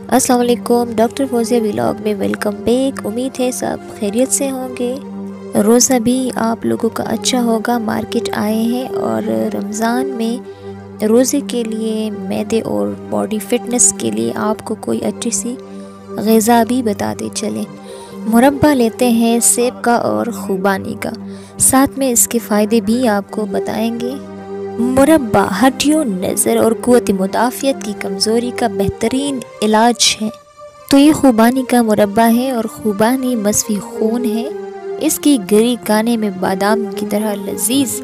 अस्सलाम वालेकुम। Doctor Fauzia vlog में वेलकम बैक। उम्मीद है सब खैरियत से होंगे। रोज़ा भी आप लोगों का अच्छा होगा। मार्केट आए हैं और रमज़ान में रोज़े के लिए मैदे और बॉडी फिटनेस के लिए आपको कोई अच्छी सी ग़िज़ा भी बताते चलें। मुरब्बा लेते हैं सेब का और खुबानी का, साथ में इसके फ़ायदे भी आपको बताएंगे। मुरब्बा हड्डियों, नज़र और क़ुव्वत मुदाफ़ियत की कमज़ोरी का बेहतरीन इलाज है। तो ये खुबानी का मुरब्बा है और खुबानी मसफ़ी खून है। इसकी गरी खाने में बादाम की तरह लजीज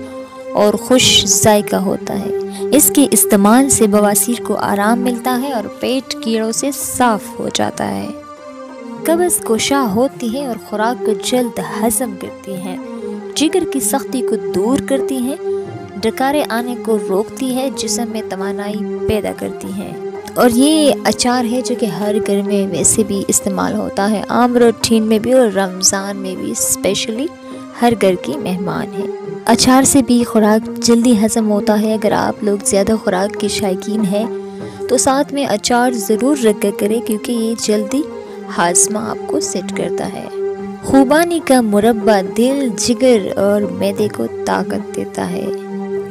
और खुश जायका होता है। इसके इस्तेमाल से बवासीर को आराम मिलता है और पेट कीड़ों से साफ़ हो जाता है। कब्ज़ कोशा होती है और खुराक को जल्द हज़म करती है। जिगर की सख्ती को दूर करती है। डकारे आने को रोकती है। जिस्म में तवानाई पैदा करती है। और ये अचार है जो कि हर घर में वैसे भी इस्तेमाल होता है, आम रूटीन में भी और रमज़ान में भी स्पेशली हर घर की मेहमान है। अचार से भी खुराक जल्दी हज़म होता है। अगर आप लोग ज़्यादा खुराक के शौकीन हैं तो साथ में अचार ज़रूर रखा करें, क्योंकि ये जल्दी हाज़मा आपको सेट करता है। खुबानी का मुरब्बा दिल, जिगर और मैदे को ताकत देता है।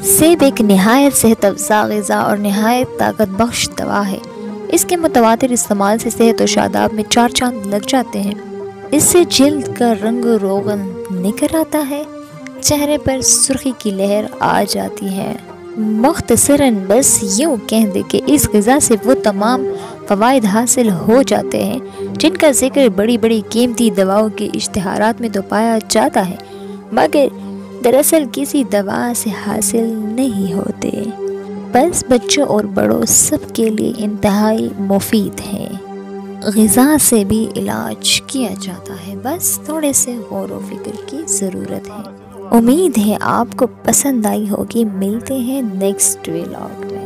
सेब एक नहायत सेहत अफ़ज़ा ग़िज़ा और नहायत ताकत बख्श दवा है। इसके मुतवातिर इस्तेमाल से सेहत और शादाब में 4 चांद लग जाते हैं। इससे जिल्द का रंग रोगन निखर आता है। चेहरे पर सुर्खी की लहर आ जाती है। मुख्तसरन बस यूँ कह दे कि इस ग़िज़ा से वो तमाम फ़वाइद हासिल हो जाते हैं जिनका ज़िक्र बड़ी बड़ी कीमती दवाओं के इश्तिहारात में तो पाया जाता है, मगर दरअसल किसी दवा से हासिल नहीं होते। बस बच्चों और बड़ों सब के लिए इंतहाई मुफीद है। ग़िज़ा से भी इलाज किया जाता है, बस थोड़े से गौर व फिक्र की ज़रूरत है। उम्मीद है आपको पसंद आई होगी। मिलते हैं नेक्स्ट व्लॉग में।